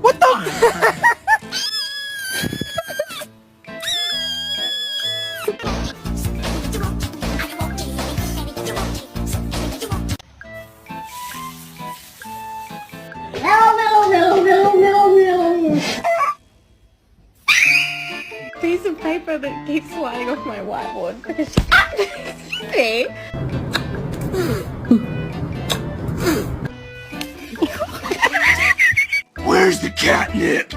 What the? Piece of paper that keeps sliding off my whiteboard. See? Where's the catnip?